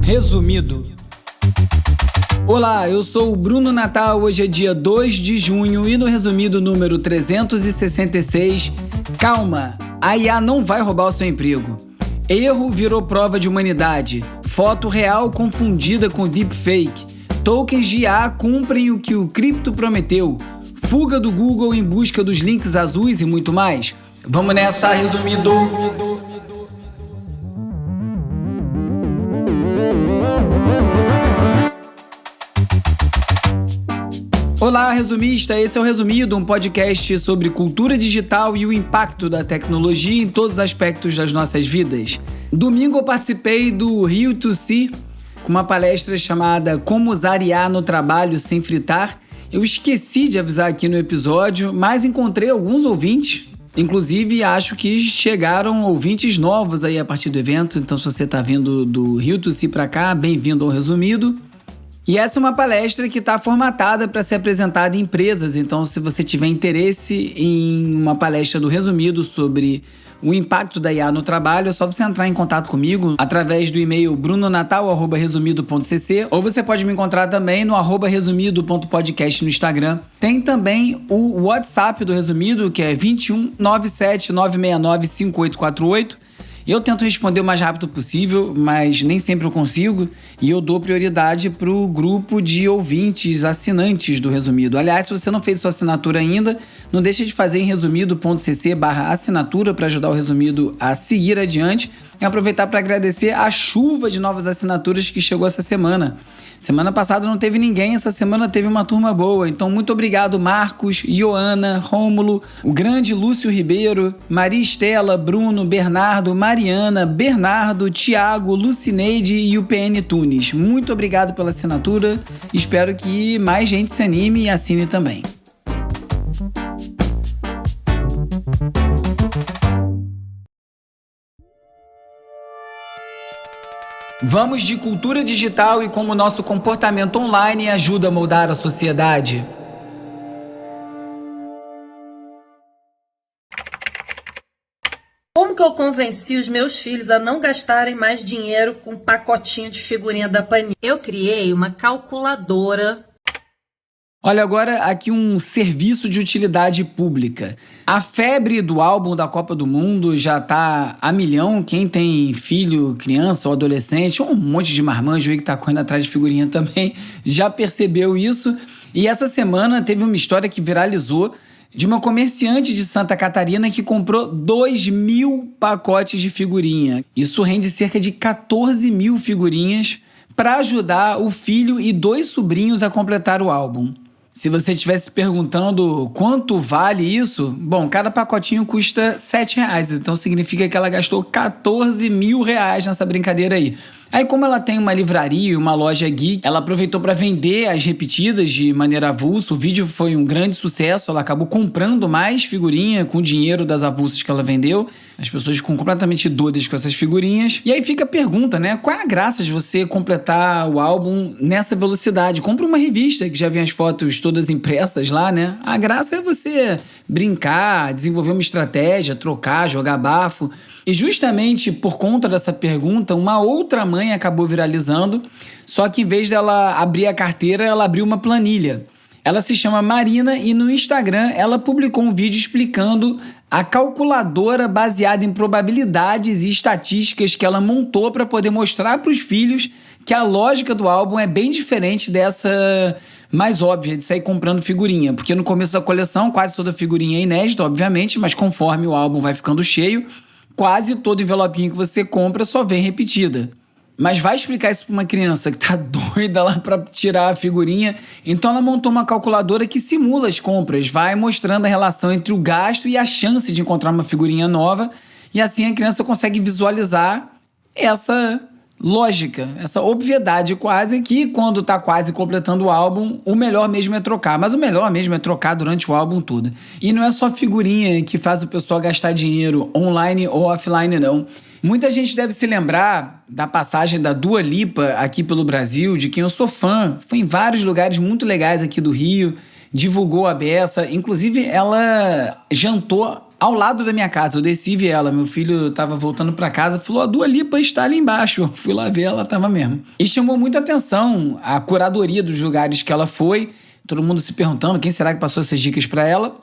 Resumido. Olá, eu sou o Bruno Natal, hoje é dia 2 de junho e no resumido número 366, calma, a IA não vai roubar o seu emprego. Erro virou prova de humanidade, foto real confundida com deepfake, tokens de IA cumprem o que o cripto prometeu, fuga do Google em busca dos links azuis e muito mais. Vamos nessa, resumido! Olá, resumista! Esse é o Resumido, um podcast sobre cultura digital e o impacto da tecnologia em todos os aspectos das nossas vidas. Domingo eu participei do Rio2C, com uma palestra chamada Como usar IA no trabalho sem fritar. Eu esqueci de avisar aqui no episódio, mas encontrei alguns ouvintes. Inclusive, acho que chegaram ouvintes novos aí a partir do evento. Então, se você está vindo do Rio2C para cá, bem-vindo ao Resumido. E essa é uma palestra que está formatada para ser apresentada em empresas. Então, se você tiver interesse em uma palestra do Resumido sobre o impacto da IA no trabalho, é só você entrar em contato comigo através do e-mail brunonatal@resumido.cc, ou você pode me encontrar também no @resumido.podcast no Instagram. Tem também o WhatsApp do Resumido, que é 21 97 969 5848. Eu tento responder o mais rápido possível, mas nem sempre eu consigo, e eu dou prioridade para o grupo de ouvintes assinantes do Resumido. Aliás, se você não fez sua assinatura ainda, não deixe de fazer em resumido.cc/assinatura para ajudar o Resumido a seguir adiante e aproveitar para agradecer a chuva de novas assinaturas que chegou essa semana. Semana passada não teve ninguém, essa semana teve uma turma boa. Então, muito obrigado, Marcos, Ioana, Rômulo, o grande Lúcio Ribeiro, Maria Estela, Bruno, Bernardo, Mariana, Bernardo, Thiago, Lucineide e o PN Tunes. Muito obrigado pela assinatura. Espero que mais gente se anime e assine também. Vamos de cultura digital e como nosso comportamento online ajuda a moldar a sociedade. Como que eu convenci os meus filhos a não gastarem mais dinheiro com pacotinho de figurinha da Panini? Eu criei uma calculadora. Olha, agora aqui um serviço de utilidade pública. A febre do álbum da Copa do Mundo já tá a milhão. Quem tem filho, criança ou adolescente, ou um monte de marmanjo aí que tá correndo atrás de figurinha também, já percebeu isso. E essa semana teve uma história que viralizou de uma comerciante de Santa Catarina que comprou 2.000 pacotes de figurinha. Isso rende cerca de 14.000 figurinhas para ajudar o filho e 2 sobrinhos a completar o álbum. Se você estivesse perguntando quanto vale isso, bom, cada pacotinho custa R$7, então significa que ela gastou R$14.000 nessa brincadeira aí. Aí, como ela tem uma livraria e uma loja geek, ela aproveitou para vender as repetidas de maneira avulsa. O vídeo foi um grande sucesso, ela acabou comprando mais figurinha com o dinheiro das avulsas que ela vendeu. As pessoas ficam completamente doidas com essas figurinhas. E aí fica a pergunta, né? Qual é a graça de você completar o álbum nessa velocidade? Compra uma revista que já vem as fotos todas impressas lá, né? A graça é você brincar, desenvolver uma estratégia, trocar, jogar bafo. E justamente por conta dessa pergunta, uma outra mãe acabou viralizando, só que em vez dela abrir a carteira, ela abriu uma planilha. Ela se chama Marina e no Instagram ela publicou um vídeo explicando a calculadora baseada em probabilidades e estatísticas que ela montou para poder mostrar para os filhos que a lógica do álbum é bem diferente dessa mais óbvia de sair comprando figurinha, porque no começo da coleção quase toda figurinha é inédita, obviamente, mas conforme o álbum vai ficando cheio, quase todo envelopinho que você compra só vem repetida. Mas vai explicar isso para uma criança que tá doida lá para tirar a figurinha? Então ela montou uma calculadora que simula as compras, vai mostrando a relação entre o gasto e a chance de encontrar uma figurinha nova, e assim a criança consegue visualizar essa lógica, essa obviedade quase, que quando tá quase completando o álbum, o melhor mesmo é trocar. Mas o melhor mesmo é trocar durante o álbum todo. E não é só figurinha que faz o pessoal gastar dinheiro online ou offline, não. Muita gente deve se lembrar da passagem da Dua Lipa aqui pelo Brasil, de quem eu sou fã. Foi em vários lugares muito legais aqui do Rio, divulgou a beça. Inclusive, ela jantou ao lado da minha casa. Eu desci e vi ela. Meu filho estava voltando para casa, falou: a Dua Lipa está ali embaixo. Eu fui lá ver, ela estava mesmo. E chamou muita atenção a curadoria dos lugares que ela foi. Todo mundo se perguntando quem será que passou essas dicas para ela.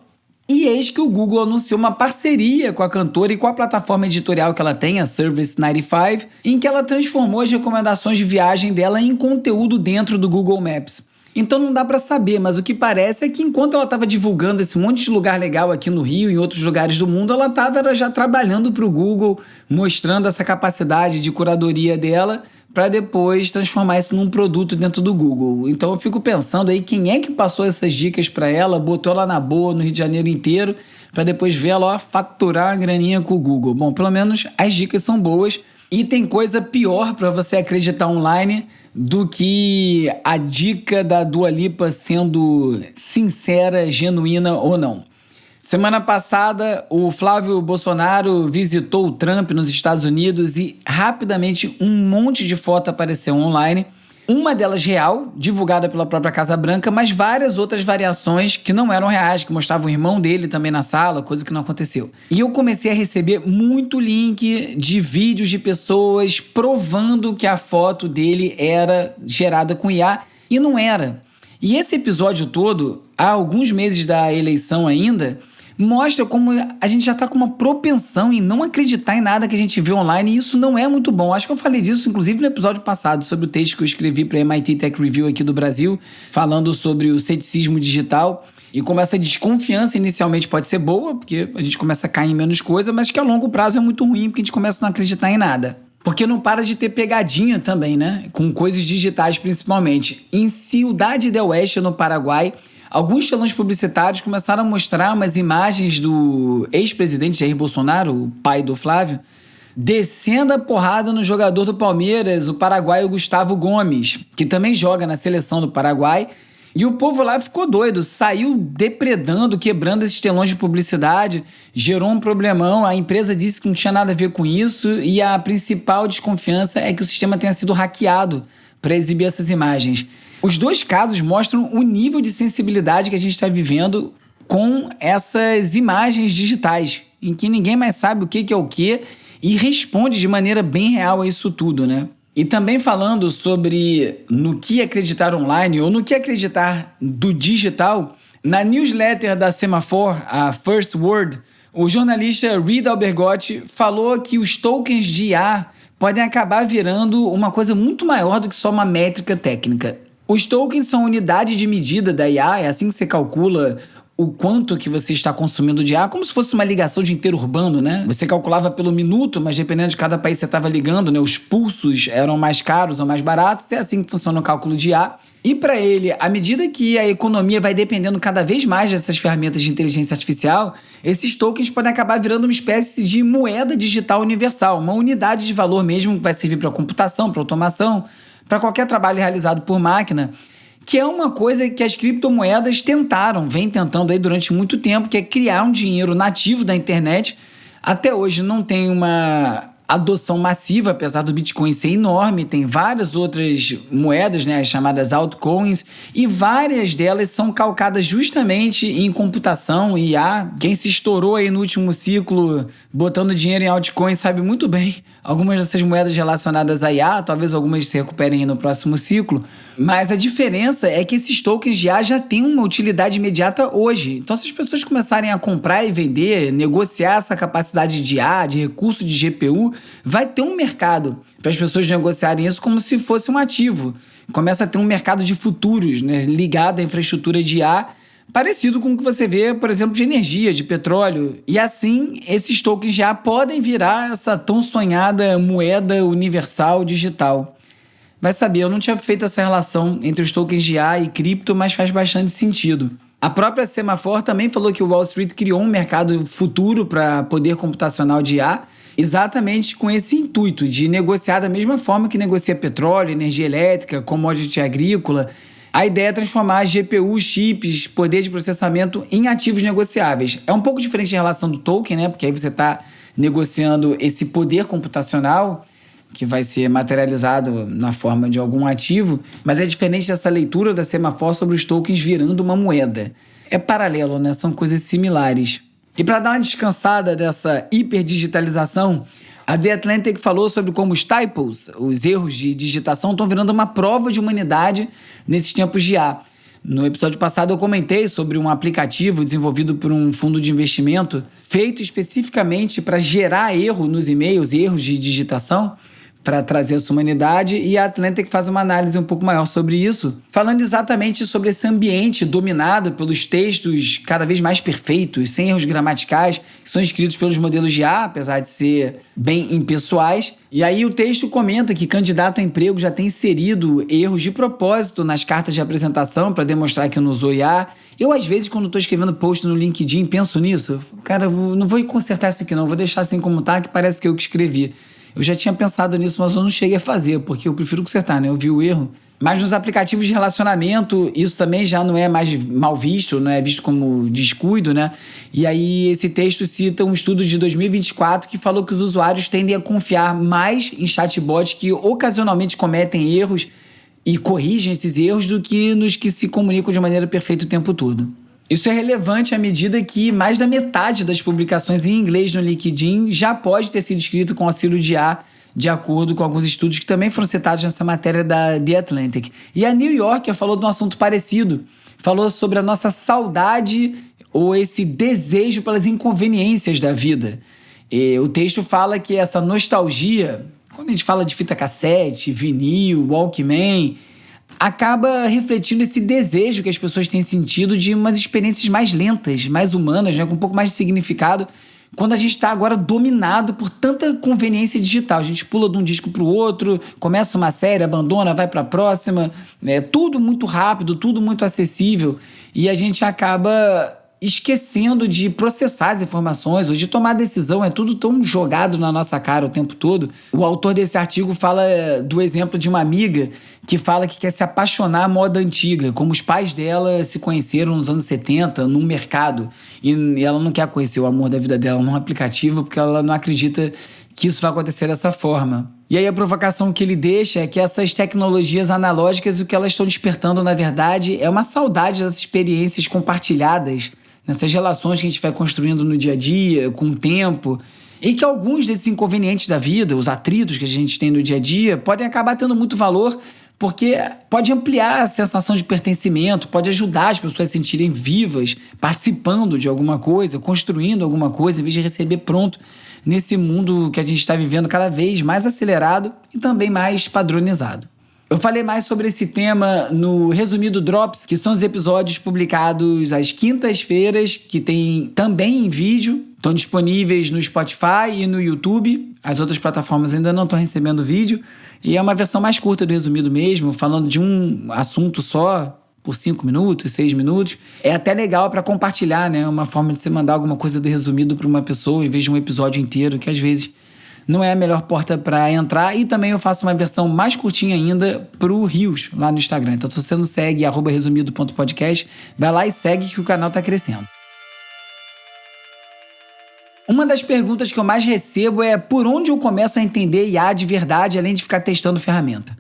E eis que o Google anunciou uma parceria com a cantora e com a plataforma editorial que ela tem, a Service 95, em que ela transformou as recomendações de viagem dela em conteúdo dentro do Google Maps. Então não dá pra saber, mas o que parece é que enquanto ela estava divulgando esse monte de lugar legal aqui no Rio e em outros lugares do mundo, ela estava já trabalhando pro Google, mostrando essa capacidade de curadoria dela, para depois transformar isso num produto dentro do Google. Então eu fico pensando aí quem é que passou essas dicas para ela, botou ela na boa no Rio de Janeiro inteiro, para depois ver ela faturar a graninha com o Google. Bom, pelo menos as dicas são boas e tem coisa pior para você acreditar online do que a dica da Dua Lipa sendo sincera, genuína ou não. Semana passada, o Flávio Bolsonaro visitou o Trump nos Estados Unidos e rapidamente um monte de foto apareceu online. Uma delas real, divulgada pela própria Casa Branca, mas várias outras variações que não eram reais, que mostravam o irmão dele também na sala, coisa que não aconteceu. E eu comecei a receber muito link de vídeos de pessoas provando que a foto dele era gerada com IA e não era. E esse episódio todo, há alguns meses da eleição ainda, mostra como a gente já está com uma propensão em não acreditar em nada que a gente vê online, e isso não é muito bom. Acho que eu falei disso, inclusive, no episódio passado, sobre o texto que eu escrevi para a MIT Tech Review aqui do Brasil, falando sobre o ceticismo digital e como essa desconfiança inicialmente pode ser boa, porque a gente começa a cair em menos coisa, mas que a longo prazo é muito ruim, porque a gente começa a não acreditar em nada. Porque não para de ter pegadinha também, né? Com coisas digitais, principalmente. Em Ciudad del Oeste, no Paraguai, alguns telões publicitários começaram a mostrar umas imagens do ex-presidente Jair Bolsonaro, o pai do Flávio, descendo a porrada no jogador do Palmeiras, o paraguaio Gustavo Gomes, que também joga na seleção do Paraguai. E o povo lá ficou doido, saiu depredando, quebrando esses telões de publicidade, gerou um problemão. A empresa disse que não tinha nada a ver com isso e a principal desconfiança é que o sistema tenha sido hackeado para exibir essas imagens. Os dois casos mostram o nível de sensibilidade que a gente está vivendo com essas imagens digitais, em que ninguém mais sabe o que é o que e responde de maneira bem real a isso tudo, né? E também falando sobre no que acreditar online ou no que acreditar do digital, na newsletter da Semafor, a First Word, o jornalista Reed Albergotti falou que os tokens de IA podem acabar virando uma coisa muito maior do que só uma métrica técnica. Os tokens são unidade de medida da IA, é assim que você calcula o quanto que você está consumindo de IA, como se fosse uma ligação de interurbano, né? Você calculava pelo minuto, mas dependendo de cada país você estava ligando, né? Os pulsos eram mais caros ou mais baratos, é assim que funciona o cálculo de IA. E para ele, à medida que a economia vai dependendo cada vez mais dessas ferramentas de inteligência artificial, esses tokens podem acabar virando uma espécie de moeda digital universal, uma unidade de valor mesmo que vai servir para computação, para automação, para qualquer trabalho realizado por máquina, que é uma coisa que as criptomoedas vem tentando aí durante muito tempo, que é criar um dinheiro nativo da internet. Até hoje não tem uma adoção massiva, apesar do Bitcoin ser enorme, tem várias outras moedas, né, as chamadas altcoins, e várias delas são calcadas justamente em computação e IA. Quem se estourou aí no último ciclo botando dinheiro em altcoins sabe muito bem algumas dessas moedas relacionadas a IA, talvez algumas se recuperem aí no próximo ciclo, mas a diferença é que esses tokens de IA já têm uma utilidade imediata hoje. Então, se as pessoas começarem a comprar e vender, negociar essa capacidade de IA, de recurso de GPU, vai ter um mercado para as pessoas negociarem isso como se fosse um ativo. Começa a ter um mercado de futuros, né, ligado à infraestrutura de IA, parecido com o que você vê, por exemplo, de energia, de petróleo. E assim, esses tokens já podem virar essa tão sonhada moeda universal digital. Vai saber, eu não tinha feito essa relação entre os tokens de IA e cripto, mas faz bastante sentido. A própria Semafor também falou que o Wall Street criou um mercado futuro para poder computacional de IA, exatamente com esse intuito de negociar da mesma forma que negocia petróleo, energia elétrica, commodity agrícola. A ideia é transformar GPU, chips, poder de processamento em ativos negociáveis. É um pouco diferente em relação do token, né? Porque aí você está negociando esse poder computacional que vai ser materializado na forma de algum ativo, mas é diferente dessa leitura da Semafor sobre os tokens virando uma moeda. É paralelo, né? São coisas similares. E para dar uma descansada dessa hiperdigitalização, a The Atlantic falou sobre como os typos, os erros de digitação, estão virando uma prova de humanidade nesses tempos de IA. No episódio passado eu comentei sobre um aplicativo desenvolvido por um fundo de investimento feito especificamente para gerar erro nos e-mails, erros de digitação, para trazer essa humanidade, e a Atlantic faz uma análise um pouco maior sobre isso, falando exatamente sobre esse ambiente dominado pelos textos cada vez mais perfeitos, sem erros gramaticais, que são escritos pelos modelos de IA, apesar de ser bem impessoais. E aí o texto comenta que candidato a emprego já tem inserido erros de propósito nas cartas de apresentação para demonstrar que não usou IA. Eu, às vezes, quando estou escrevendo post no LinkedIn, penso nisso. Cara, não vou consertar isso aqui não, vou deixar assim como tá, que parece que eu que escrevi. Eu já tinha pensado nisso, mas eu não cheguei a fazer, porque eu prefiro consertar, né? Eu vi o erro. Mas nos aplicativos de relacionamento, isso também já não é mais mal visto, não é visto como descuido, né? E aí esse texto cita um estudo de 2024 que falou que os usuários tendem a confiar mais em chatbots que ocasionalmente cometem erros e corrigem esses erros do que nos que se comunicam de maneira perfeita o tempo todo. Isso é relevante à medida que mais da metade das publicações em inglês no LinkedIn já pode ter sido escrito com auxílio de IA, de acordo com alguns estudos que também foram citados nessa matéria da The Atlantic. E a New Yorker falou de um assunto parecido. Falou sobre a nossa saudade ou esse desejo pelas inconveniências da vida. E o texto fala que essa nostalgia, quando a gente fala de fita cassete, vinil, Walkman, acaba refletindo esse desejo que as pessoas têm sentido de umas experiências mais lentas, mais humanas, né, com um pouco mais de significado, quando a gente está agora dominado por tanta conveniência digital. A gente pula de um disco para o outro, começa uma série, abandona, vai para a próxima, né, tudo muito rápido, tudo muito acessível, e a gente acaba esquecendo de processar as informações ou de tomar decisão. É tudo tão jogado na nossa cara o tempo todo. O autor desse artigo fala do exemplo de uma amiga que fala que quer se apaixonar à moda antiga, como os pais dela se conheceram nos anos 70 num mercado, e ela não quer conhecer o amor da vida dela num aplicativo porque ela não acredita que isso vai acontecer dessa forma. E aí a provocação que ele deixa é que essas tecnologias analógicas, o que elas estão despertando, na verdade, é uma saudade das experiências compartilhadas, nessas relações que a gente vai construindo no dia a dia, com o tempo, e que alguns desses inconvenientes da vida, os atritos que a gente tem no dia a dia, podem acabar tendo muito valor, porque pode ampliar a sensação de pertencimento, pode ajudar as pessoas a se sentirem vivas, participando de alguma coisa, construindo alguma coisa, em vez de receber pronto nesse mundo que a gente está vivendo cada vez mais acelerado e também mais padronizado. Eu falei mais sobre esse tema no Resumido Drops, que são os episódios publicados às quintas-feiras, que tem também em vídeo, estão disponíveis no Spotify e no YouTube. As outras plataformas ainda não estão recebendo vídeo. E é uma versão mais curta do Resumido mesmo, falando de um assunto só, por 5 minutos, 6 minutos. É até legal para compartilhar, né? Uma forma de você mandar alguma coisa do Resumido para uma pessoa, em vez de um episódio inteiro, que às vezes não é a melhor porta para entrar. E também eu faço uma versão mais curtinha ainda pro Rios, lá no Instagram. Então, se você não segue, @resumido.podcast, vai lá e segue que o canal tá crescendo. Uma das perguntas que eu mais recebo é por onde eu começo a entender IA de verdade, além de ficar testando ferramenta?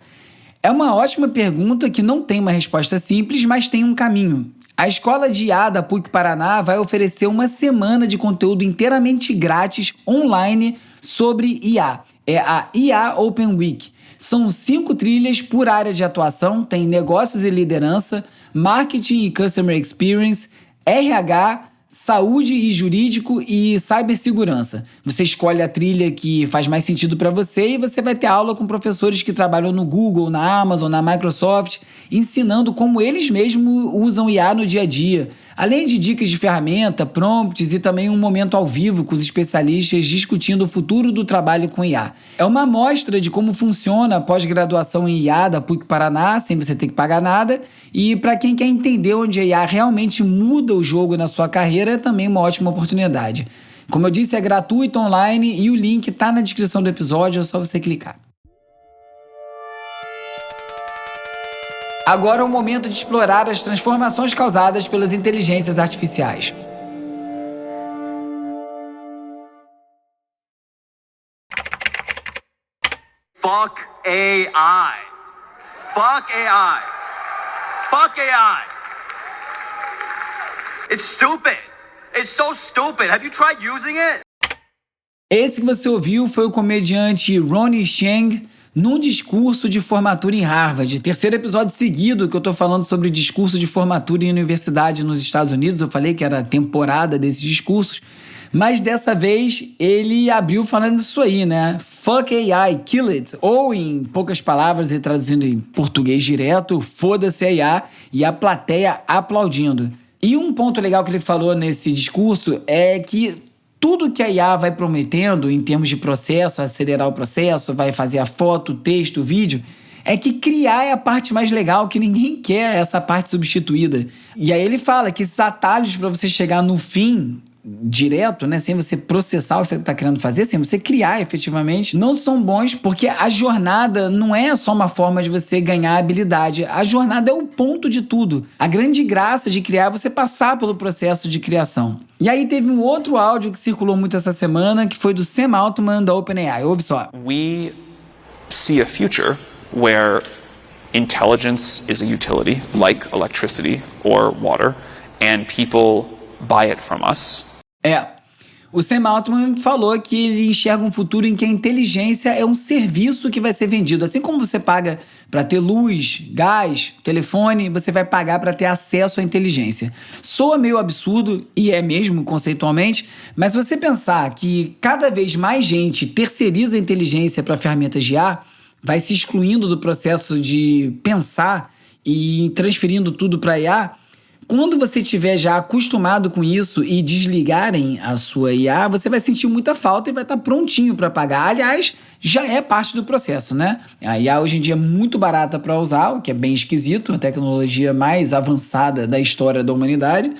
É uma ótima pergunta que não tem uma resposta simples, mas tem um caminho. A Escola de IA da PUC Paraná vai oferecer uma semana de conteúdo inteiramente grátis online sobre IA. É a IA Open Week. São 5 trilhas por área de atuação, tem negócios e liderança, marketing e customer experience, RH, saúde e jurídico e cibersegurança. Você escolhe a trilha que faz mais sentido para você e você vai ter aula com professores que trabalham no Google, na Amazon, na Microsoft, ensinando como eles mesmos usam IA no dia a dia. Além de dicas de ferramenta, prompts e também um momento ao vivo com os especialistas discutindo o futuro do trabalho com IA. É uma amostra de como funciona a pós-graduação em IA da PUC Paraná, sem você ter que pagar nada. E para quem quer entender onde a IA realmente muda o jogo na sua carreira, é também uma ótima oportunidade. Como eu disse, é gratuito online e o link está na descrição do episódio, é só você clicar. Agora é o momento de explorar as transformações causadas pelas inteligências artificiais. Fuck AI. Fuck AI. Fuck AI. It's stupid. It's so stupid. Have you tried using it? Esse que você ouviu foi o comediante Ronnie Chang num discurso de formatura em Harvard. Terceiro episódio seguido que eu tô falando sobre discurso de formatura em universidade nos Estados Unidos. Eu falei que era a temporada desses discursos. Mas dessa vez ele abriu falando isso aí, né? Fuck AI, kill it. Ou, em poucas palavras e traduzindo em português direto, foda-se a IA, e a plateia aplaudindo. E um ponto legal que ele falou nesse discurso é que tudo que a IA vai prometendo em termos de processo, acelerar o processo, vai fazer a foto, o texto, o vídeo, é que criar é a parte mais legal, que ninguém quer essa parte substituída. E aí ele fala que esses atalhos para você chegar no fim direto, né, sem você processar o que você está querendo fazer, sem você criar efetivamente, não são bons, porque a jornada não é só uma forma de você ganhar habilidade. A jornada é o ponto de tudo. A grande graça de criar é você passar pelo processo de criação. E aí teve um outro áudio que circulou muito essa semana, que foi do Sam Altman, da OpenAI. Ouve só. We see a future where intelligence is a utility, like electricity or water, and people buy it from us. O Sam Altman falou que ele enxerga um futuro em que a inteligência é um serviço que vai ser vendido. Assim como você paga para ter luz, gás, telefone, você vai pagar para ter acesso à inteligência. Soa meio absurdo, e é mesmo conceitualmente, mas se você pensar que cada vez mais gente terceiriza a inteligência para ferramentas de IA, vai se excluindo do processo de pensar e transferindo tudo para IA. Quando você estiver já acostumado com isso e desligarem a sua IA, você vai sentir muita falta e vai estar prontinho para pagar. Aliás, já é parte do processo, né? A IA hoje em dia é muito barata para usar, o que é bem esquisito, a tecnologia mais avançada da história da humanidade.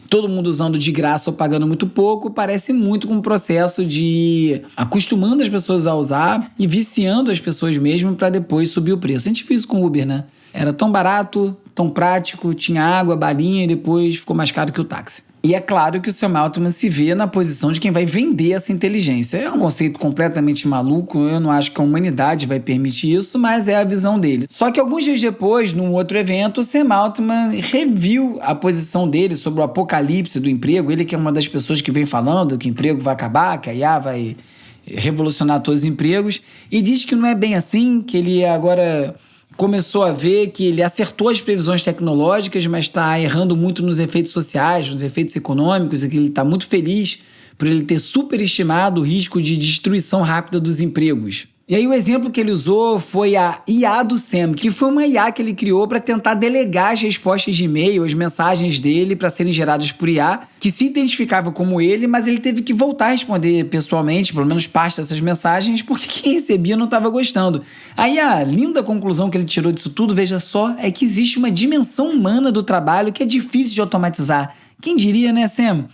Todo mundo usando de graça ou pagando muito pouco, parece muito com o processo de acostumando as pessoas a usar e viciando as pessoas mesmo para depois subir o preço. A gente viu isso com o Uber, né? Era tão barato, tão prático, tinha água, balinha e depois ficou mais caro que o táxi. E é claro que o Sam Altman se vê na posição de quem vai vender essa inteligência. É um conceito completamente maluco, eu não acho que a humanidade vai permitir isso, mas é a visão dele. Só que alguns dias depois, num outro evento, o Sam Altman reviu a posição dele sobre o apocalipse do emprego. Ele que é uma das pessoas que vem falando que o emprego vai acabar, que a IA vai revolucionar todos os empregos, e diz que não é bem assim, que ele agora começou a ver que ele acertou as previsões tecnológicas, mas está errando muito nos efeitos sociais, nos efeitos econômicos, e que ele está muito feliz por ele ter superestimado o risco de destruição rápida dos empregos. E aí o exemplo que ele usou foi a IA do Sam, que foi uma IA que ele criou para tentar delegar as respostas de e-mail, as mensagens dele para serem geradas por IA, que se identificava como ele, mas ele teve que voltar a responder pessoalmente, pelo menos parte dessas mensagens, porque quem recebia não estava gostando. Aí a linda conclusão que ele tirou disso tudo, veja só, é que existe uma dimensão humana do trabalho que é difícil de automatizar. Quem diria, né, Sam?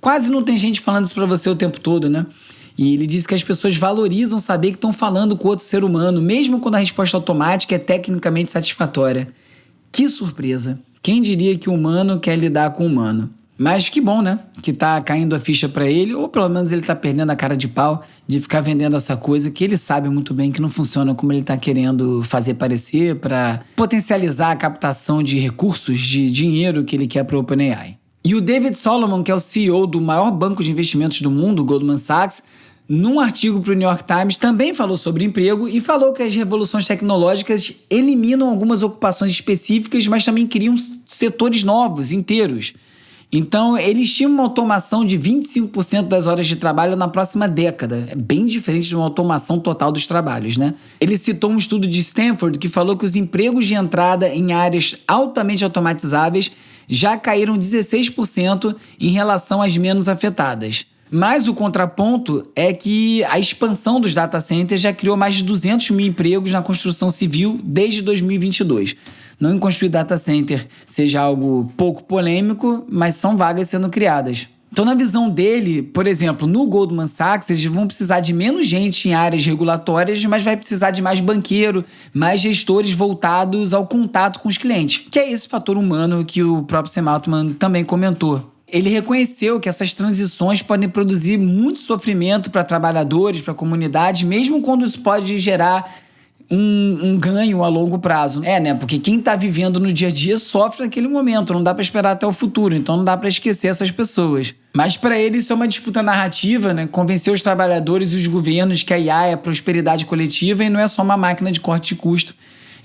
Quase não tem gente falando isso para você o tempo todo, né? E ele disse que as pessoas valorizam saber que estão falando com outro ser humano, mesmo quando a resposta automática é tecnicamente satisfatória. Que surpresa! Quem diria que o humano quer lidar com o humano? Mas que bom, né? Que tá caindo a ficha para ele, ou pelo menos ele tá perdendo a cara de pau de ficar vendendo essa coisa que ele sabe muito bem que não funciona como ele tá querendo fazer parecer para potencializar a captação de recursos, de dinheiro que ele quer para o OpenAI. E o David Solomon, que é o CEO do maior banco de investimentos do mundo, Goldman Sachs, num artigo para o New York Times, também falou sobre emprego e falou que as revoluções tecnológicas eliminam algumas ocupações específicas, mas também criam setores novos, inteiros. Então, ele estima uma automação de 25% das horas de trabalho na próxima década. É bem diferente de uma automação total dos trabalhos, né? Ele citou um estudo de Stanford que falou que os empregos de entrada em áreas altamente automatizáveis já caíram 16% em relação às menos afetadas. Mas o contraponto é que a expansão dos data centers já criou mais de 200 mil empregos na construção civil desde 2022. Não em construir data center seja algo pouco polêmico, mas são vagas sendo criadas. Então, na visão dele, por exemplo, no Goldman Sachs, eles vão precisar de menos gente em áreas regulatórias, mas vai precisar de mais banqueiro, mais gestores voltados ao contato com os clientes, que é esse fator humano que o próprio Sam Altman também comentou. Ele reconheceu que essas transições podem produzir muito sofrimento para trabalhadores, para comunidades, mesmo quando isso pode gerar um ganho a longo prazo. Né? Porque quem tá vivendo no dia a dia sofre naquele momento, não dá pra esperar até o futuro, então não dá pra esquecer essas pessoas. Mas para ele isso é uma disputa narrativa, né? Convencer os trabalhadores e os governos que a IA é prosperidade coletiva e não é só uma máquina de corte de custo.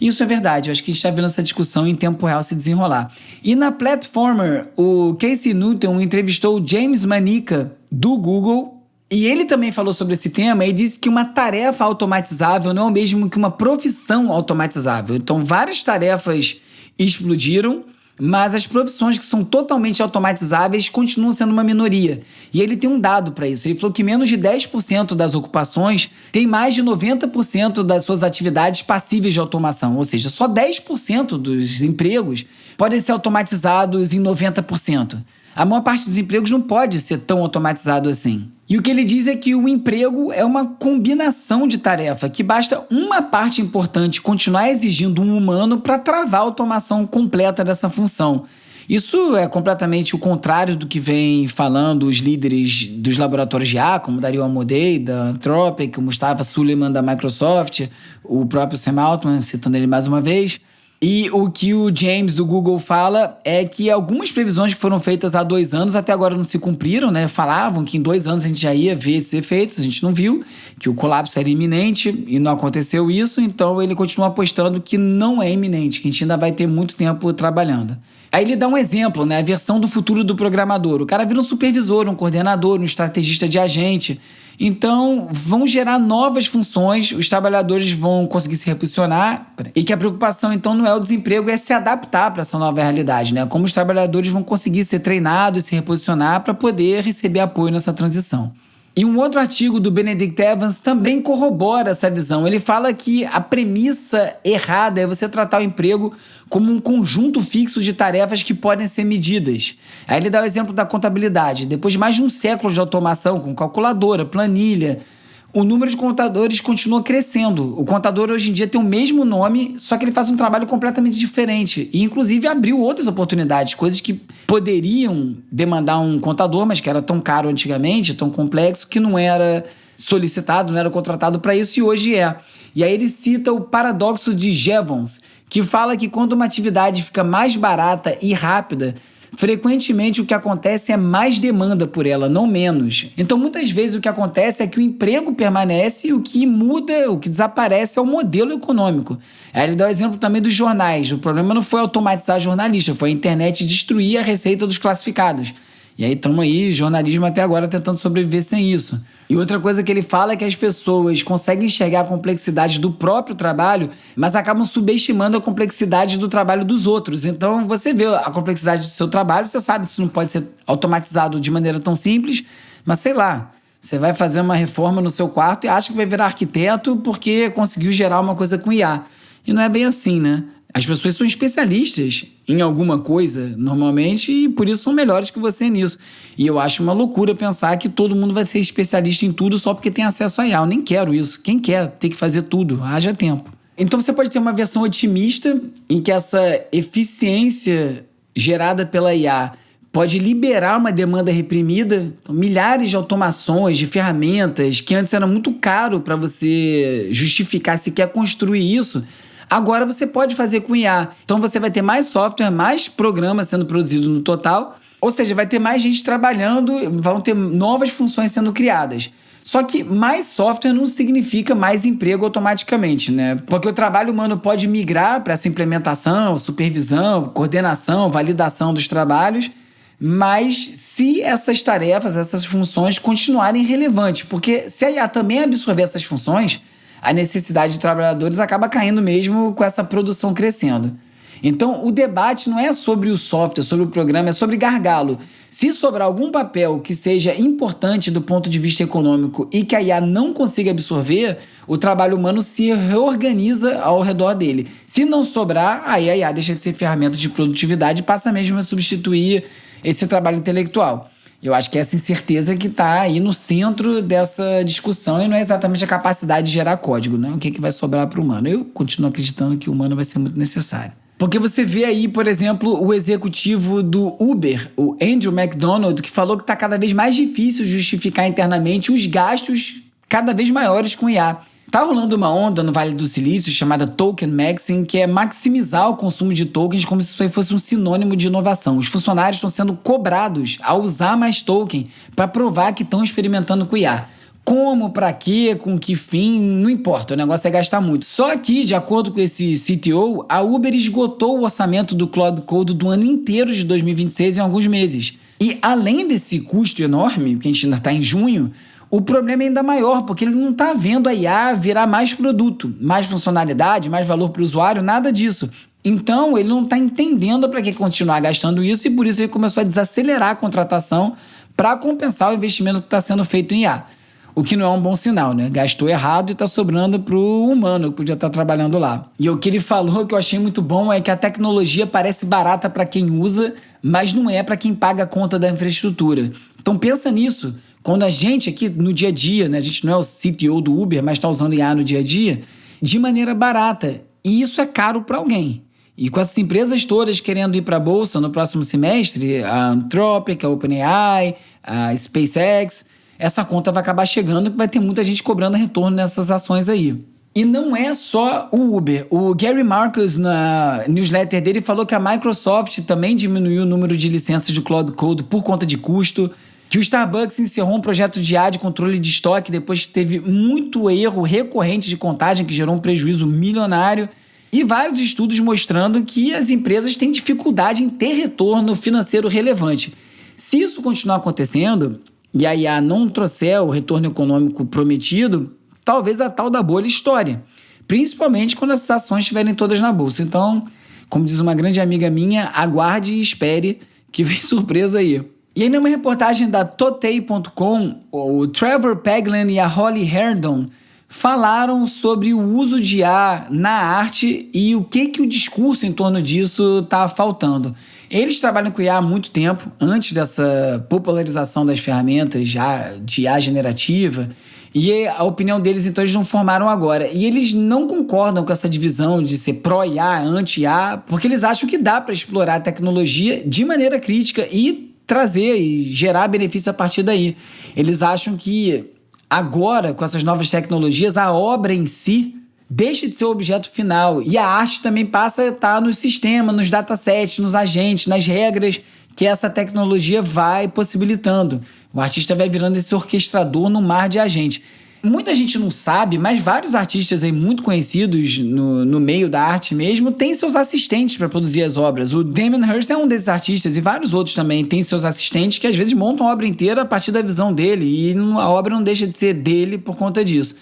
Isso é verdade, eu acho que a gente está vendo essa discussão em tempo real se desenrolar. E na Platformer, o Casey Newton entrevistou o James Manica, do Google, e ele também falou sobre esse tema e disse que uma tarefa automatizável não é o mesmo que uma profissão automatizável. Então, várias tarefas explodiram, mas as profissões que são totalmente automatizáveis continuam sendo uma minoria. E ele tem um dado para isso. Ele falou que menos de 10% das ocupações tem mais de 90% das suas atividades passíveis de automação. Ou seja, só 10% dos empregos podem ser automatizados em 90%. A maior parte dos empregos não pode ser tão automatizado assim. E o que ele diz é que o emprego é uma combinação de tarefa, que basta uma parte importante continuar exigindo um humano para travar a automação completa dessa função. Isso é completamente o contrário do que vem falando os líderes dos laboratórios de IA, como Dario Amodei, da Anthropic, o Mustafa Suleyman, da Microsoft, o próprio Sam Altman, citando ele mais uma vez. E o que o James do Google fala é que algumas previsões que foram feitas há 2 anos até agora não se cumpriram, né? Falavam que em 2 anos a gente já ia ver esses efeitos, a gente não viu, que o colapso era iminente e não aconteceu isso, então ele continua apostando que não é iminente, que a gente ainda vai ter muito tempo trabalhando. Aí ele dá um exemplo, né? A versão do futuro do programador. O cara vira um supervisor, um coordenador, um estrategista de agente. Então, vão gerar novas funções, os trabalhadores vão conseguir se reposicionar e que a preocupação, então, não é o desemprego, é se adaptar para essa nova realidade, né? Como os trabalhadores vão conseguir ser treinados e se reposicionar para poder receber apoio nessa transição. E um outro artigo do Benedict Evans também corrobora essa visão. Ele fala que a premissa errada é você tratar o emprego como um conjunto fixo de tarefas que podem ser medidas. Aí ele dá o exemplo da contabilidade. Depois de mais de um século de automação, com calculadora, planilha, o número de contadores continua crescendo. O contador hoje em dia tem o mesmo nome, só que ele faz um trabalho completamente diferente. E, inclusive, abriu outras oportunidades, coisas que poderiam demandar um contador, mas que era tão caro antigamente, tão complexo, que não era solicitado, não era contratado para isso, e hoje é. E aí ele cita o paradoxo de Jevons, que fala que quando uma atividade fica mais barata e rápida, frequentemente o que acontece é mais demanda por ela, não menos. Então, muitas vezes o que acontece é que o emprego permanece e o que muda, o que desaparece é o modelo econômico. Aí ele dá o exemplo também dos jornais. O problema não foi automatizar jornalista, foi a internet destruir a receita dos classificados. E aí estamos aí, jornalismo até agora tentando sobreviver sem isso. E outra coisa que ele fala é que as pessoas conseguem enxergar a complexidade do próprio trabalho, mas acabam subestimando a complexidade do trabalho dos outros. Então, você vê a complexidade do seu trabalho, você sabe que isso não pode ser automatizado de maneira tão simples, mas sei lá, você vai fazer uma reforma no seu quarto e acha que vai virar arquiteto porque conseguiu gerar uma coisa com IA. E não é bem assim, né? As pessoas são especialistas em alguma coisa, normalmente, e por isso são melhores que você nisso. E eu acho uma loucura pensar que todo mundo vai ser especialista em tudo só porque tem acesso a IA. Eu nem quero isso. Quem quer ter que fazer tudo? Haja tempo. Então você pode ter uma versão otimista em que essa eficiência gerada pela IA pode liberar uma demanda reprimida. Então, milhares de automações, de ferramentas, que antes era muito caro para você justificar se quer construir isso, agora você pode fazer com IA. Então você vai ter mais software, mais programas sendo produzidos no total, ou seja, vai ter mais gente trabalhando, vão ter novas funções sendo criadas. Só que mais software não significa mais emprego automaticamente, né? Porque o trabalho humano pode migrar para essa implementação, supervisão, coordenação, validação dos trabalhos, mas se essas tarefas, essas funções continuarem relevantes, porque se a IA também absorver essas funções, a necessidade de trabalhadores acaba caindo mesmo com essa produção crescendo. Então, o debate não é sobre o software, sobre o programa, é sobre gargalo. Se sobrar algum papel que seja importante do ponto de vista econômico e que a IA não consiga absorver, o trabalho humano se reorganiza ao redor dele. Se não sobrar, aí a IA deixa de ser ferramenta de produtividade e passa mesmo a substituir esse trabalho intelectual. Eu acho que é essa incerteza que está aí no centro dessa discussão e não é exatamente a capacidade de gerar código, né? O que vai sobrar para o humano. Eu continuo acreditando que o humano vai ser muito necessário. Porque você vê aí, por exemplo, o executivo do Uber, o Andrew McDonald, que falou que está cada vez mais difícil justificar internamente os gastos cada vez maiores com IA. Tá rolando uma onda no Vale do Silício chamada Token Maxing, que é maximizar o consumo de tokens como se isso aí fosse um sinônimo de inovação. Os funcionários estão sendo cobrados a usar mais token para provar que estão experimentando com IA. Como, para quê, com que fim, não importa, o negócio é gastar muito. Só que, de acordo com esse CTO, a Uber esgotou o orçamento do Cloud Code do ano inteiro de 2026 em alguns meses. E além desse custo enorme, que a gente ainda está em junho, o problema é ainda maior, porque ele não está vendo a IA virar mais produto, mais funcionalidade, mais valor para o usuário, nada disso. Então, ele não está entendendo para que continuar gastando isso e por isso ele começou a desacelerar a contratação para compensar o investimento que está sendo feito em IA. O que não é um bom sinal, né? Gastou errado e está sobrando para o humano que podia estar trabalhando lá. E o que ele falou que eu achei muito bom é que a tecnologia parece barata para quem usa, mas não é para quem paga a conta da infraestrutura. Então pensa nisso. Quando a gente aqui no dia a dia, né, a gente não é o CTO do Uber, mas está usando IA no dia a dia, de maneira barata. E isso é caro para alguém. E com essas empresas todas querendo ir para a Bolsa no próximo semestre, a Anthropic, a OpenAI, a SpaceX, essa conta vai acabar chegando e vai ter muita gente cobrando retorno nessas ações aí. E não é só o Uber. O Gary Marcus, na newsletter dele, falou que a Microsoft também diminuiu o número de licenças de Cloud Code por conta de custo, que o Starbucks encerrou um projeto de IA de controle de estoque depois que teve muito erro recorrente de contagem que gerou um prejuízo milionário, e vários estudos mostrando que as empresas têm dificuldade em ter retorno financeiro relevante. Se isso continuar acontecendo e a IA não trouxer o retorno econômico prometido, talvez a tal da bolha estoure, principalmente quando essas ações estiverem todas na bolsa. Então, como diz uma grande amiga minha, aguarde e espere que vem surpresa aí. E aí, numa reportagem da Today.com, o Trevor Paglen e a Holly Herdon falaram sobre o uso de IA na arte e o que o discurso em torno disso está faltando. Eles trabalham com IA há muito tempo, antes dessa popularização das ferramentas de IA generativa, e a opinião deles, então, eles não formaram agora. E eles não concordam com essa divisão de ser pró-IA, anti-IA, porque eles acham que dá para explorar a tecnologia de maneira crítica e trazer e gerar benefício a partir daí. Eles acham que agora, com essas novas tecnologias, a obra em si deixa de ser o objeto final. E a arte também passa a estar no sistema, nos datasets, nos agentes, nas regras que essa tecnologia vai possibilitando. O artista vai virando esse orquestrador no mar de agentes. Muita gente não sabe, mas vários artistas aí muito conhecidos no meio da arte mesmo têm seus assistentes para produzir as obras. O Damien Hirst é um desses artistas e vários outros também têm seus assistentes que às vezes montam a obra inteira a partir da visão dele e a obra não deixa de ser dele por conta disso.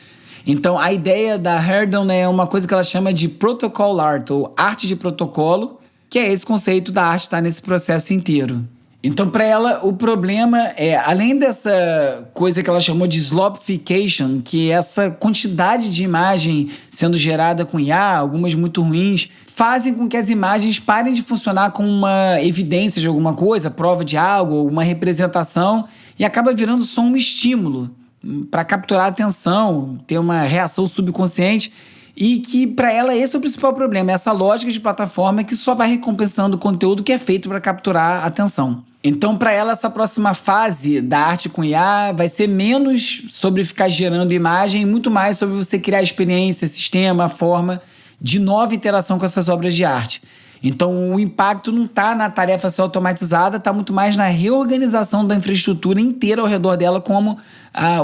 Então a ideia da Herdon é uma coisa que ela chama de protocol art, ou arte de protocolo, que é esse conceito da arte estar nesse processo inteiro. Então, para ela, o problema é, além dessa coisa que ela chamou de slopification, que é essa quantidade de imagem sendo gerada com IA, algumas muito ruins, fazem com que as imagens parem de funcionar como uma evidência de alguma coisa, prova de algo, uma representação, e acaba virando só um estímulo para capturar a atenção, ter uma reação subconsciente. E que, para ela, esse é o principal problema, essa lógica de plataforma que só vai recompensando o conteúdo que é feito para capturar a atenção. Então, para ela, essa próxima fase da arte com IA vai ser menos sobre ficar gerando imagem e muito mais sobre você criar experiência, sistema, forma de nova interação com essas obras de arte. Então, o impacto não está na tarefa ser automatizada, está muito mais na reorganização da infraestrutura inteira ao redor dela, como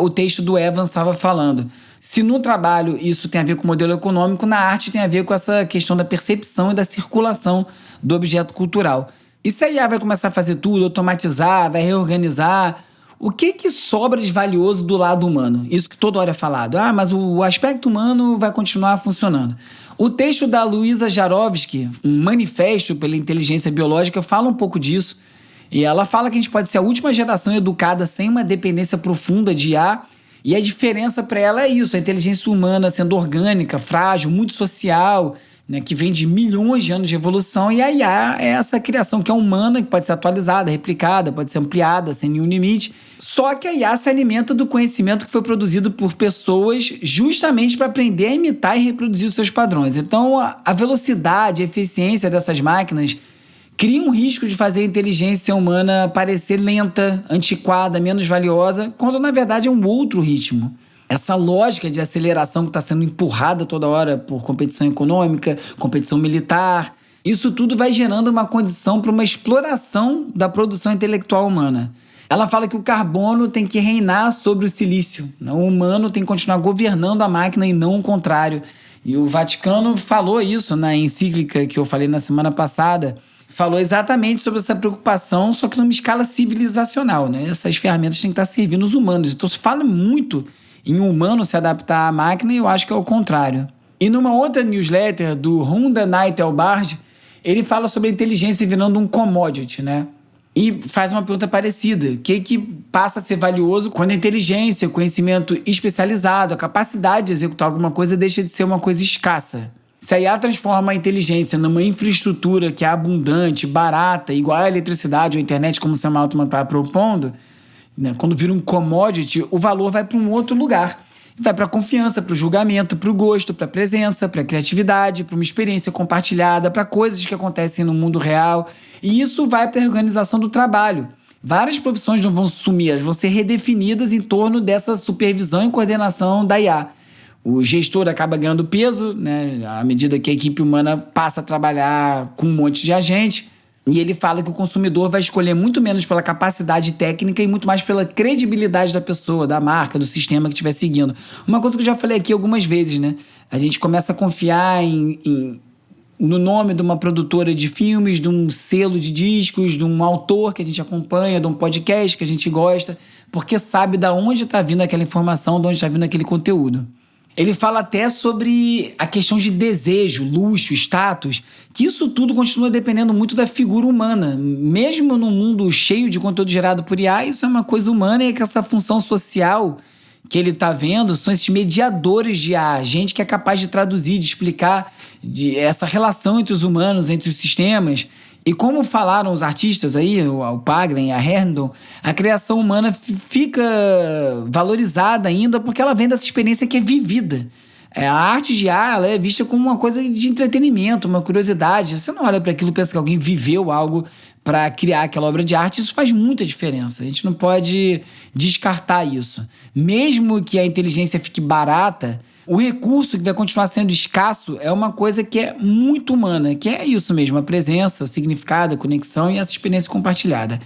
o texto do Evans estava falando. Se no trabalho isso tem a ver com o modelo econômico, na arte tem a ver com essa questão da percepção e da circulação do objeto cultural. E se a IA vai começar a fazer tudo, automatizar, vai reorganizar, o que sobra de valioso do lado humano? Isso que toda hora é falado. Mas o aspecto humano vai continuar funcionando. O texto da Luisa Jarovski, um manifesto pela inteligência biológica, fala um pouco disso. E ela fala que a gente pode ser a última geração educada sem uma dependência profunda de IA. E a diferença para ela é isso, a inteligência humana sendo orgânica, frágil, muito social, né, que vem de milhões de anos de evolução, e a IA é essa criação que é humana, que pode ser atualizada, replicada, pode ser ampliada sem nenhum limite. Só que a IA se alimenta do conhecimento que foi produzido por pessoas justamente para aprender a imitar e reproduzir os seus padrões. Então, a velocidade, a eficiência dessas máquinas cria um risco de fazer a inteligência humana parecer lenta, antiquada, menos valiosa, quando na verdade é um outro ritmo. Essa lógica de aceleração que está sendo empurrada toda hora por competição econômica, competição militar, isso tudo vai gerando uma condição para uma exploração da produção intelectual humana. Ela fala que o carbono tem que reinar sobre o silício. O humano tem que continuar governando a máquina e não o contrário. E o Vaticano falou isso na encíclica que eu falei na semana passada. Falou exatamente sobre essa preocupação, só que numa escala civilizacional, né? Essas ferramentas têm que estar servindo os humanos. Então se fala muito em um humano se adaptar à máquina e eu acho que é o contrário. E numa outra newsletter do Runda Naitelbard, ele fala sobre a inteligência virando um commodity, né? E faz uma pergunta parecida. O que passa a ser valioso quando a inteligência, o conhecimento especializado, a capacidade de executar alguma coisa deixa de ser uma coisa escassa? Se a IA transforma a inteligência numa infraestrutura que é abundante, barata, igual à eletricidade ou à internet, como o Sam Altman está propondo, né, quando vira um commodity, o valor vai para um outro lugar. Vai para a confiança, para o julgamento, para o gosto, para a presença, para a criatividade, para uma experiência compartilhada, para coisas que acontecem no mundo real. E isso vai para a organização do trabalho. Várias profissões não vão sumir, elas vão ser redefinidas em torno dessa supervisão e coordenação da IA. O gestor acaba ganhando peso, né, à medida que a equipe humana passa a trabalhar com um monte de agente. E ele fala que o consumidor vai escolher muito menos pela capacidade técnica e muito mais pela credibilidade da pessoa, da marca, do sistema que estiver seguindo. Uma coisa que eu já falei aqui algumas vezes, né? A gente começa a confiar no nome de uma produtora de filmes, de um selo de discos, de um autor que a gente acompanha, de um podcast que a gente gosta, porque sabe de onde está vindo aquela informação, de onde está vindo aquele conteúdo. Ele fala até sobre a questão de desejo, luxo, status, que isso tudo continua dependendo muito da figura humana. Mesmo num mundo cheio de conteúdo gerado por IA, isso é uma coisa humana e que essa função social que ele está vendo são esses mediadores de IA, gente que é capaz de traduzir, de explicar essa relação entre os humanos, entre os sistemas. E como falaram os artistas aí, o Paglen e a Herndon, a criação humana fica valorizada ainda porque ela vem dessa experiência que é vivida. A arte de IA, ela é vista como uma coisa de entretenimento, uma curiosidade. Você não olha para aquilo e pensa que alguém viveu algo para criar aquela obra de arte. Isso faz muita diferença. A gente não pode descartar isso. Mesmo que a inteligência fique barata, o recurso que vai continuar sendo escasso é uma coisa que é muito humana, que é isso mesmo, a presença, o significado, a conexão e essa experiência compartilhada.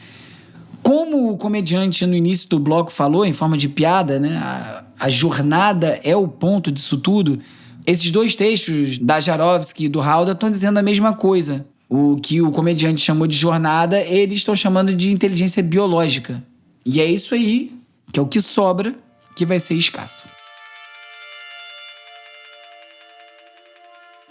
Como o comediante no início do bloco falou, em forma de piada, né, a jornada é o ponto disso tudo, esses dois textos da Jarovski e do Hauda estão dizendo a mesma coisa. O que o comediante chamou de jornada, eles estão chamando de inteligência biológica. E é isso aí, que é o que sobra, que vai ser escasso.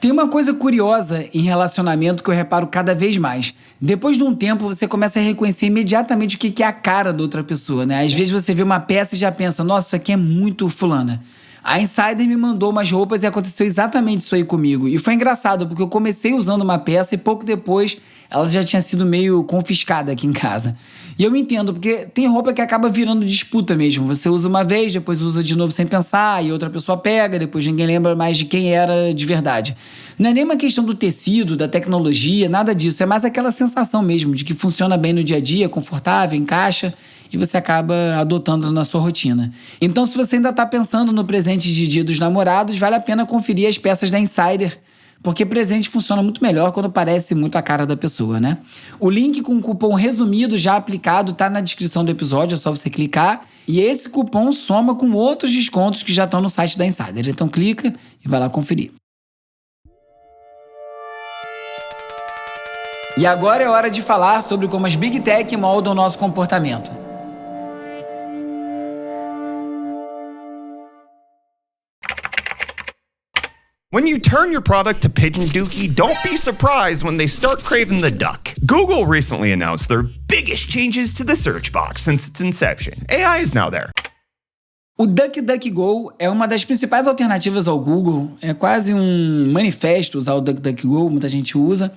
Tem uma coisa curiosa em relacionamento que eu reparo cada vez mais. Depois de um tempo, você começa a reconhecer imediatamente o que é a cara da outra pessoa, né? Às vezes você vê uma peça e já pensa, nossa, isso aqui é muito fulana. A Insider me mandou umas roupas e aconteceu exatamente isso aí comigo. E foi engraçado, porque eu comecei usando uma peça e pouco depois ela já tinha sido meio confiscada aqui em casa. E eu entendo, porque tem roupa que acaba virando disputa mesmo. Você usa uma vez, depois usa de novo sem pensar, e outra pessoa pega, depois ninguém lembra mais de quem era de verdade. Não é nem uma questão do tecido, da tecnologia, nada disso. É mais aquela sensação mesmo de que funciona bem no dia a dia, confortável, encaixa, e você acaba adotando na sua rotina. Então, se você ainda está pensando no presente de Dia dos Namorados, vale a pena conferir as peças da Insider, porque presente funciona muito melhor quando parece muito a cara da pessoa, né? O link com o cupom resumido já aplicado tá na descrição do episódio, é só você clicar. E esse cupom soma com outros descontos que já estão no site da Insider. Então clica e vai lá conferir. E agora é hora de falar sobre como as Big Tech moldam o nosso comportamento. When you turn your product to PagerDuty, don't be surprised when they start craving the duck. Google recently announced their biggest changes to the search box since its inception. AI is now there. O DuckDuckGo é uma das principais alternativas ao Google. É quase um manifesto usar o DuckDuckGo, muita gente usa.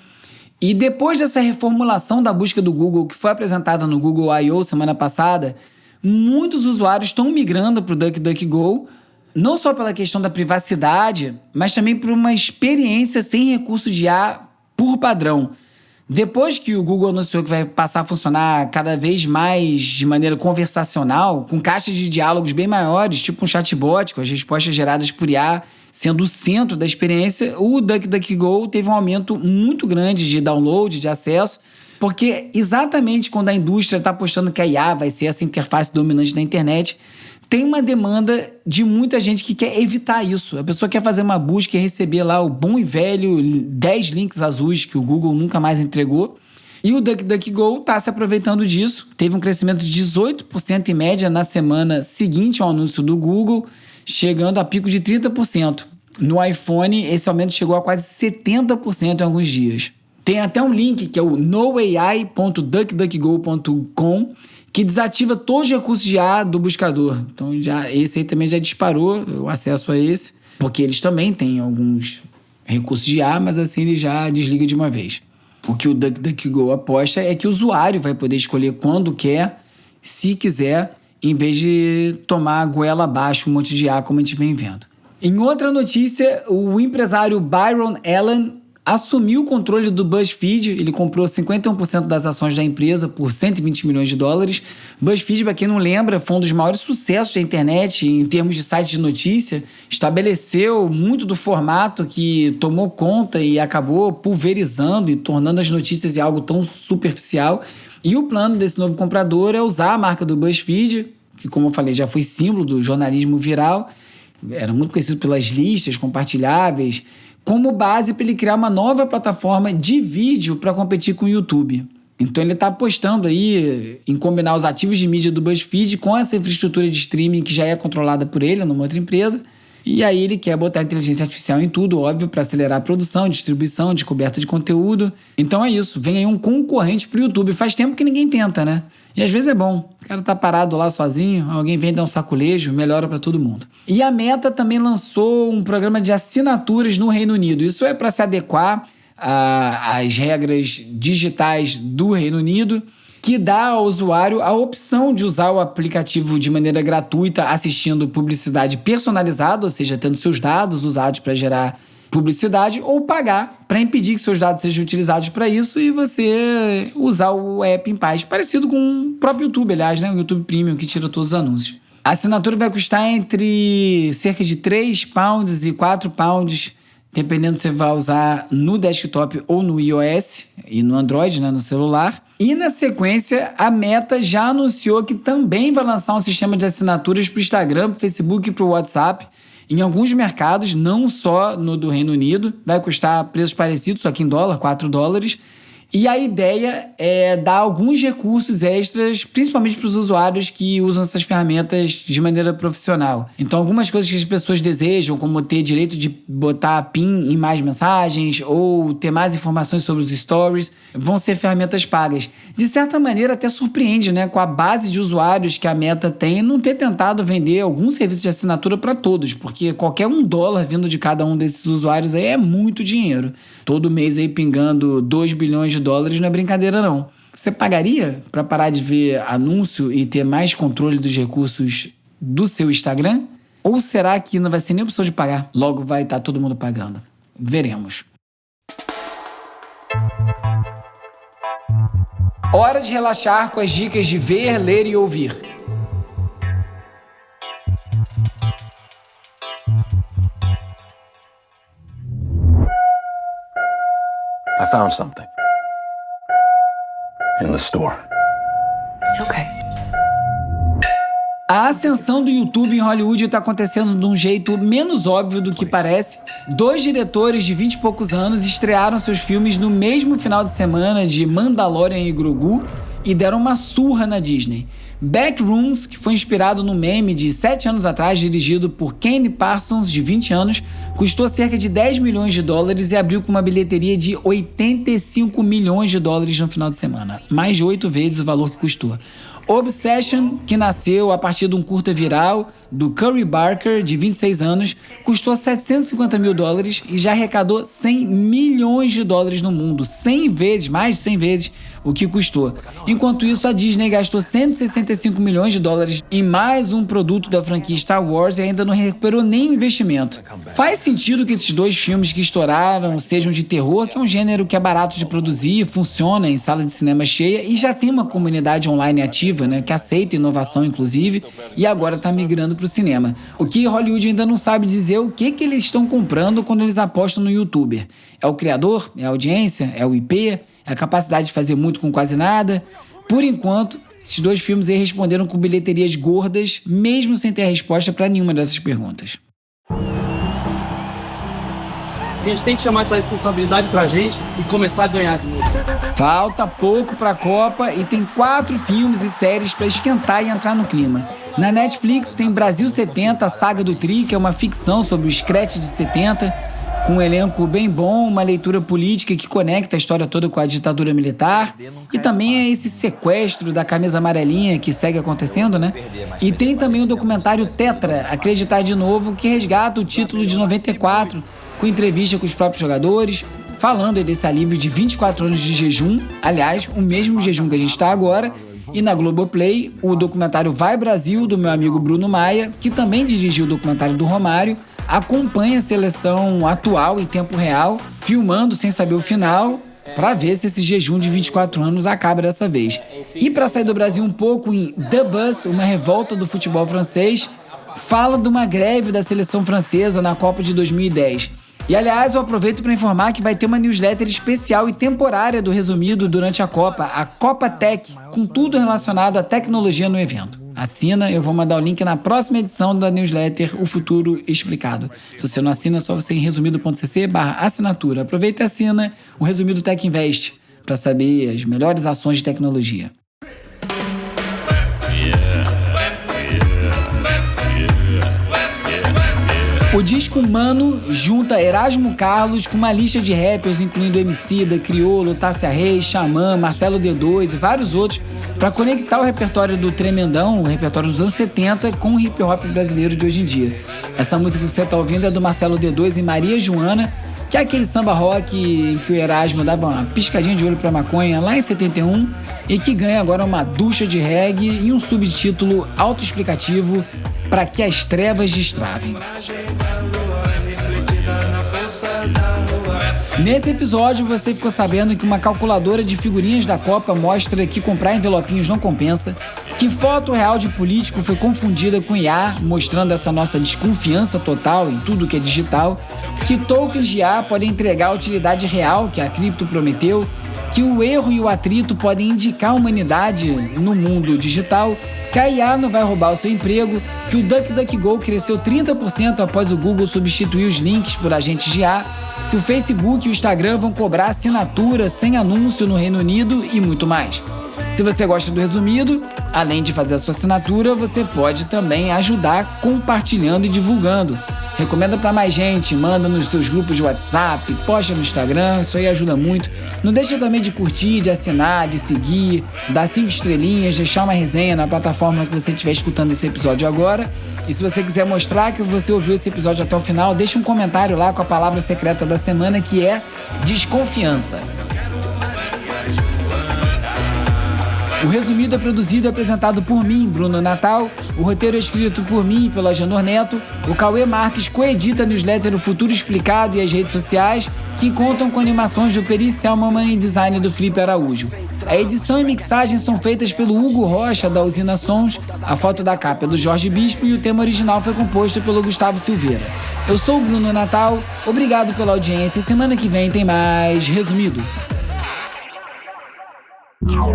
E depois dessa reformulação da busca do Google, que foi apresentada no Google I.O. semana passada, muitos usuários estão migrando para o DuckDuckGo, não só pela questão da privacidade, mas também por uma experiência sem recurso de IA por padrão. Depois que o Google anunciou que vai passar a funcionar cada vez mais de maneira conversacional, com caixas de diálogos bem maiores, tipo um chatbot, com as respostas geradas por IA sendo o centro da experiência, o DuckDuckGo teve um aumento muito grande de download, de acesso, porque exatamente quando a indústria está apostando que a IA vai ser essa interface dominante da internet, tem uma demanda de muita gente que quer evitar isso. A pessoa quer fazer uma busca e receber lá o bom e velho 10 links azuis que o Google nunca mais entregou. E o DuckDuckGo está se aproveitando disso. Teve um crescimento de 18% em média na semana seguinte ao anúncio do Google, chegando a pico de 30%. No iPhone, esse aumento chegou a quase 70% em alguns dias. Tem até um link que é o noai.duckduckgo.com, que desativa todos os recursos de IA do buscador. Então, esse aí também já disparou o acesso a esse, porque eles também têm alguns recursos de IA, mas assim ele já desliga de uma vez. O que o DuckDuckGo aposta é que o usuário vai poder escolher quando quer, se quiser, em vez de tomar a goela abaixo um monte de IA, como a gente vem vendo. Em outra notícia, o empresário Byron Allen assumiu o controle do BuzzFeed. Ele comprou 51% das ações da empresa por $120 milhões. BuzzFeed, para quem não lembra, foi um dos maiores sucessos da internet em termos de site de notícia. Estabeleceu muito do formato que tomou conta e acabou pulverizando e tornando as notícias algo tão superficial. E o plano desse novo comprador é usar a marca do BuzzFeed, que, como eu falei, já foi símbolo do jornalismo viral, era muito conhecido pelas listas compartilháveis, como base para ele criar uma nova plataforma de vídeo para competir com o YouTube. Então ele está apostando aí em combinar os ativos de mídia do BuzzFeed com essa infraestrutura de streaming que já é controlada por ele, numa outra empresa. E aí ele quer botar inteligência artificial em tudo, óbvio, para acelerar a produção, distribuição, descoberta de conteúdo. Então é isso, vem aí um concorrente pro YouTube. Faz tempo que ninguém tenta, né? E às vezes é bom. O cara tá parado lá sozinho, alguém vem dar um saculejo, melhora para todo mundo. E a Meta também lançou um programa de assinaturas no Reino Unido. Isso é para se adequar às regras digitais do Reino Unido, que dá ao usuário a opção de usar o aplicativo de maneira gratuita assistindo publicidade personalizada, ou seja, tendo seus dados usados para gerar publicidade, ou pagar para impedir que seus dados sejam utilizados para isso e você usar o app em paz. Parecido com o próprio YouTube, aliás, né? O YouTube Premium, que tira todos os anúncios. A assinatura vai custar entre cerca de £3 e £4, dependendo se você vai usar no desktop ou no iOS e no Android, né, no celular. E na sequência, a Meta já anunciou que também vai lançar um sistema de assinaturas para o Instagram, para o Facebook e para o WhatsApp. Em alguns mercados, não só no do Reino Unido, vai custar preços parecidos, só que em dólar, $4. E a ideia é dar alguns recursos extras, principalmente para os usuários que usam essas ferramentas de maneira profissional. Então, algumas coisas que as pessoas desejam, como ter direito de botar PIN em mais mensagens ou ter mais informações sobre os stories, vão ser ferramentas pagas. De certa maneira, até surpreende, né? Com a base de usuários que a Meta tem, não ter tentado vender algum serviço de assinatura para todos, porque qualquer $1 vindo de cada um desses usuários aí é muito dinheiro. Todo mês aí pingando $2 bilhões não é brincadeira, não. Você pagaria para parar de ver anúncio e ter mais controle dos recursos do seu Instagram? Ou será que não vai ser nem opção de pagar? Logo vai estar todo mundo pagando. Veremos. Hora de relaxar com as dicas de ver, ler e ouvir. I found something. In the store. Okay. A ascensão do YouTube em Hollywood está acontecendo de um jeito menos óbvio do que parece. 2 diretores de 20 e poucos anos estrearam seus filmes no mesmo final de semana de Mandalorian e Grogu e deram uma surra na Disney. Backrooms, que foi inspirado no meme de 7 anos atrás, dirigido por Kenny Parsons, de 20 anos, custou cerca de $10 milhões e abriu com uma bilheteria de $85 milhões no final de semana. Mais de 8 vezes o valor que custou. Obsession, que nasceu a partir de um curta viral do Curry Barker, de 26 anos, custou $750 mil e já arrecadou $100 milhões no mundo, 100 vezes, mais de 100 vezes o que custou. Enquanto isso, a Disney gastou 165 milhões de dólares em mais um produto da franquia Star Wars e ainda não recuperou nem o investimento. Faz sentido que esses dois filmes que estouraram sejam de terror, que é um gênero que é barato de produzir, funciona em sala de cinema cheia e já tem uma comunidade online ativa, né, que aceita inovação, inclusive, e agora está migrando para o cinema. O que Hollywood ainda não sabe dizer o que eles estão comprando quando eles apostam no YouTuber. É o criador? É a audiência? É o IP? É a capacidade de fazer muito com quase nada? Por enquanto, esses dois filmes aí responderam com bilheterias gordas, mesmo sem ter a resposta para nenhuma dessas perguntas. A gente tem que chamar essa responsabilidade pra gente e começar a ganhar dinheiro. Falta pouco pra Copa e tem 4 filmes e séries pra esquentar e entrar no clima. Na Netflix tem Brasil 70, a saga do Tri, que é uma ficção sobre o Scratch de 70, com um elenco bem bom, uma leitura política que conecta a história toda com a ditadura militar, e também é esse sequestro da camisa amarelinha que segue acontecendo, né? E tem também o documentário Tetra, Acreditar de Novo, que resgata o título de 94, com entrevista com os próprios jogadores, falando desse alívio de 24 anos de jejum, aliás, o mesmo jejum que a gente está agora. E na Globoplay, o documentário Vai Brasil, do meu amigo Bruno Maia, que também dirigiu o documentário do Romário, acompanha a seleção atual em tempo real, filmando sem saber o final, para ver se esse jejum de 24 anos acaba dessa vez. E para sair do Brasil um pouco, em The Bus, uma revolta do futebol francês, fala de uma greve da seleção francesa na Copa de 2010. E, aliás, eu aproveito para informar que vai ter uma newsletter especial e temporária do Resumido durante a Copa Tech, com tudo relacionado à tecnologia no evento. Assina, eu vou mandar o link na próxima edição da newsletter O Futuro Explicado. Se você não assina, é só você ir em resumido.cc/assinatura. Aproveita e assina o Resumido Tech Invest para saber as melhores ações de tecnologia. O disco Mano junta Erasmo Carlos com uma lista de rappers, incluindo Emicida, Criolo, Tássia Reis, Xamã, Marcelo D2 e vários outros, para conectar o repertório do Tremendão, o repertório dos anos 70, com o hip hop brasileiro de hoje em dia. Essa música que você está ouvindo é do Marcelo D2 e Maria Joana, que é aquele samba rock em que o Erasmo dava uma piscadinha de olho pra maconha lá em 71 e que ganha agora uma ducha de reggae e um subtítulo autoexplicativo: Pra que as trevas destravem. Nesse episódio você ficou sabendo que uma calculadora de figurinhas da Copa mostra que comprar envelopinhos não compensa, que foto real de político foi confundida com IA, mostrando essa nossa desconfiança total em tudo que é digital, que tokens de IA podem entregar a utilidade real que a cripto prometeu, que o erro e o atrito podem indicar a humanidade no mundo digital, que a IA não vai roubar o seu emprego, que o DuckDuckGo cresceu 30% após o Google substituir os links por agentes de IA, que o Facebook e o Instagram vão cobrar assinatura sem anúncio no Reino Unido e muito mais. Se você gosta do Resumido, além de fazer a sua assinatura, você pode também ajudar compartilhando e divulgando. Recomenda para mais gente, manda nos seus grupos de WhatsApp, posta no Instagram, isso aí ajuda muito. Não deixa também de curtir, de assinar, de seguir, dar 5 estrelinhas, deixar uma resenha na plataforma que você estiver escutando esse episódio agora. E se você quiser mostrar que você ouviu esse episódio até o final, deixa um comentário lá com a palavra secreta da semana, que é desconfiança. O Resumido é produzido e apresentado por mim, Bruno Natal. O roteiro é escrito por mim e pelo Agenor Neto. O Cauê Marques coedita a newsletter O Futuro Explicado e as redes sociais, que contam com animações do Peri Selmanman e design do Felipe Araújo. A edição e mixagem são feitas pelo Hugo Rocha, da Usina Sons. A foto da capa é do Jorge Bispo e o tema original foi composto pelo Gustavo Silveira. Eu sou o Bruno Natal, obrigado pela audiência e semana que vem tem mais Resumido.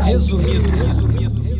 Resumido.